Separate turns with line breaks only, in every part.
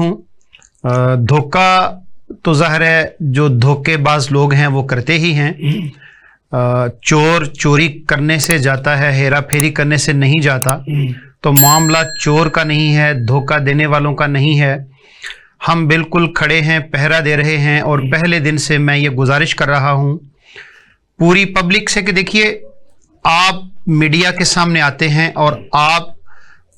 हूँ। धोखा तो ज़ाहिर है जो धोखेबाज लोग हैं वो करते ही हैं। चोर चोरी करने से जाता है, हेरा फेरी करने से नहीं जाता। तो मामला चोर का नहीं है, धोखा देने वालों का नहीं है। हम बिल्कुल खड़े हैं, पहरा दे रहे हैं। और पहले दिन से मैं ये गुजारिश कर रहा हूँ पूरी पब्लिक से कि देखिए, आप मीडिया के सामने आते हैं और आप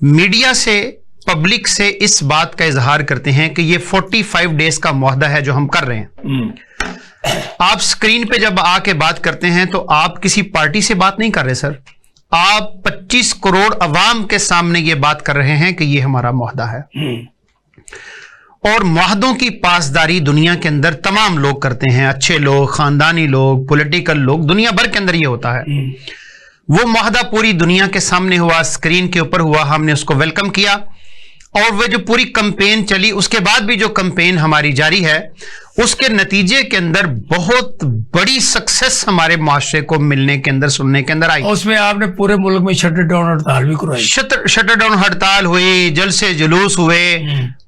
मीडिया से, पब्लिक से इस बात का इजहार करते हैं कि ये 45 डेज का मुआहदा है जो हम कर रहे हैं। आप स्क्रीन पे जब आके बात करते हैं तो आप किसी पार्टी से बात नहीं कर रहे सर, आप 25 करोड़ अवाम के सामने ये बात कर रहे हैं कि ये हमारा मुआहदा है। और मुआहदों की पासदारी दुनिया के अंदर तमाम लोग करते हैं, अच्छे लोग, खानदानी लोग, पॉलिटिकल लोग, दुनिया भर के अंदर ये होता है। वो मुआहदा पूरी दुनिया के सामने हुआ, स्क्रीन के ऊपर हुआ, हमने उसको वेलकम किया। और वो जो पूरी कैंपेन चली, उसके बाद भी जो कैंपेन हमारी जारी है, उसके नतीजे के अंदर बहुत बड़ी सक्सेस हमारे माशरे को मिलने के अंदर, सुनने के अंदर आई।
उसमें आपने पूरे मुल्क में शटर डाउन हड़ताल भी करवाई।
शटर डाउन हड़ताल हुई, जलसे जुलूस हुए।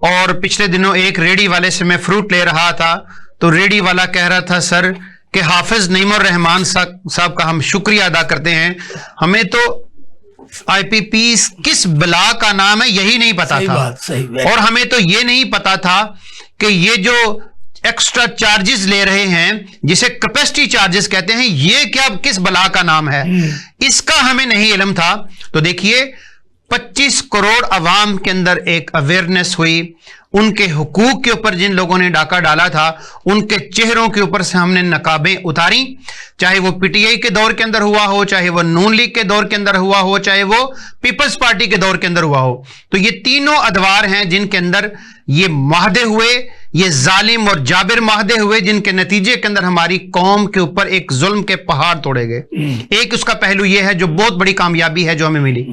और पिछले दिनों एक रेडी वाले से मैं फ्रूट ले रहा था तो रेडी वाला कह रहा था सर कि हाफिज नईमुर रहमान साहब का हम शुक्रिया अदा करते हैं, हमें तो IPPs किस बला का नाम है यही नहीं पता था। और हमें तो ये नहीं पता था कि ये जो एक्स्ट्रा चार्जेस ले रहे हैं, जिसे कैपेसिटी चार्जेस कहते हैं, ये क्या किस बला का नाम है, इसका हमें नहीं इल्म था। तो देखिए, 25 करोड़ अवाम के अंदर एक अवेयरनेस हुई। उनके हुकूक के ऊपर जिन लोगों ने डाका डाला था, उनके चेहरों के ऊपर से हमने नकाबें उतारी। चाहे वो PTI के दौर के अंदर हुआ हो, चाहे वो नून लीग के दौर के अंदर हुआ हो, चाहे वो पीपल्स पार्टी के दौर के अंदर हुआ हो। तो ये तीनों अदवार हैं जिनके अंदर ये मुआहदे हुए, ये जालिम और जाबिर मुआहदे हुए, जिनके नतीजे के अंदर हमारी कौम के ऊपर एक जुल्म के पहाड़ तोड़े गए। एक उसका पहलू ये है जो बहुत बड़ी कामयाबी है जो हमें मिली।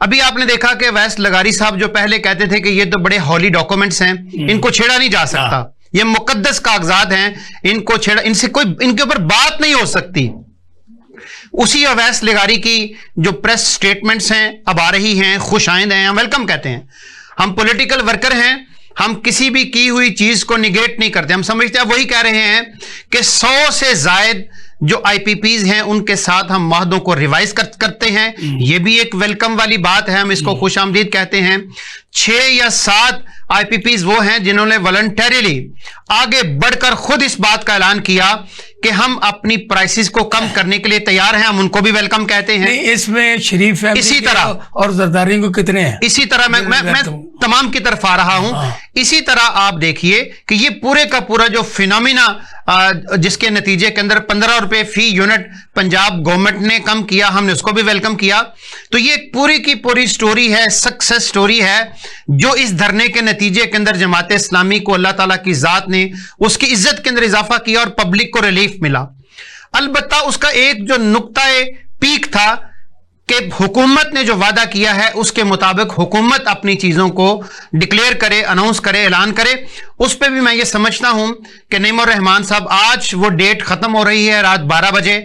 अभी आपने देखा कि वैस लगारी साहब जो पहले कहते थे कि ये तो बड़े हॉली डॉक्यूमेंट्स हैं, इनको छेड़ा नहीं जा सकता, ये मुकद्दस कागजात हैं, इनको छेड़ा, इनसे कोई, इनके ऊपर बात नहीं हो सकती। उसी अवैस लगारी की जो प्रेस स्टेटमेंट्स हैं अब आ रही हैं, खुश आइंद हैं, हम वेलकम कहते हैं। हम पॉलिटिकल वर्कर हैं, हम किसी भी की हुई चीज को निगेट नहीं करते। हम समझते हैं, वही कह रहे हैं कि 100 से जायद जो IPPs हैं उनके साथ हम मुआहदों को रिवाइज करते हैं। ये भी एक वेलकम वाली बात है, हम इसको खुश आमदीद कहते हैं। 6 या 7 IPPs वो हैं जिन्होंने वॉलंटरीली आगे बढ़कर खुद इस बात का ऐलान किया कि हम अपनी प्राइसेस को कम करने के लिए तैयार हैं, हम उनको भी वेलकम कहते हैं।
इसमें शरीफ है,
इसी तरह
और जरदारी को कितने हैं,
इसी तरह मैं तमाम की तरफ आ रहा हूं। इसी तरह आप देखिए कि ये पूरे का पूरा जो फिनोमिना जिसके नतीजे के अंदर 15 रुपए फी यूनिट पंजाब गवर्नमेंट ने कम किया, हमने उसको भी वेलकम किया। तो ये पूरी की पूरी स्टोरी है, सक्सेस स्टोरी है, जो इस धरने के नतीजे के अंदर जमात इस्लामी को अल्लाह ताला की जात ने उसकी इज्जत के अंदर इजाफा किया और पब्लिक को रिलीफ मिला। अलबत्ता उसका एक जो नुक्ता पीक था कि हुकूमत ने जो वादा किया है उसके मुताबिक हुकूमत अपनी चीजों को डिक्लेयर करे, अनाउंस करे, ऐलान करे। उस पर भी मैं ये समझता हूं कि नईमुर रहमान साहब, आज वो डेट खत्म हो रही है रात 12 बजे।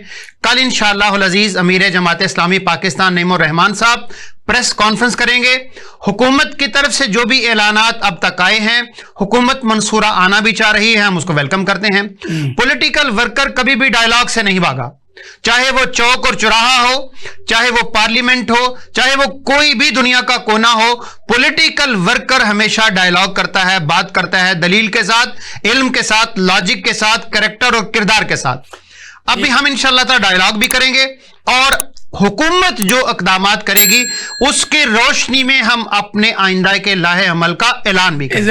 कल इंशाअल्लाह अजीज अमीर जमात इस्लामी पाकिस्तान नईमुर रहमान साहब प्रेस कॉन्फ्रेंस करेंगे। हुकूमत की तरफ से जो भी ऐलानात अब तक आए हैं, हुकूमत मंसूरा आना भी चाह रही है, हम उसको वेलकम करते हैं। पॉलिटिकल वर्कर कभी भी डायलॉग से नहीं भागा, चाहे वो चौक और चौराहा हो, चाहे वो पार्लियामेंट हो, चाहे वो कोई भी दुनिया का कोना हो। पॉलिटिकल वर्कर हमेशा डायलॉग करता है, बात करता है दलील के साथ, इल्म के साथ, लॉजिक के साथ, कैरेक्टर और किरदार के साथ। अभी हम इंशाअल्लाह ताला डायलॉग भी करेंगे और हुकूमत जो इक़दामात करेगी उसकी रोशनी में हम अपने आइंदा के लाहे अमल का ऐलान भी करेंगे।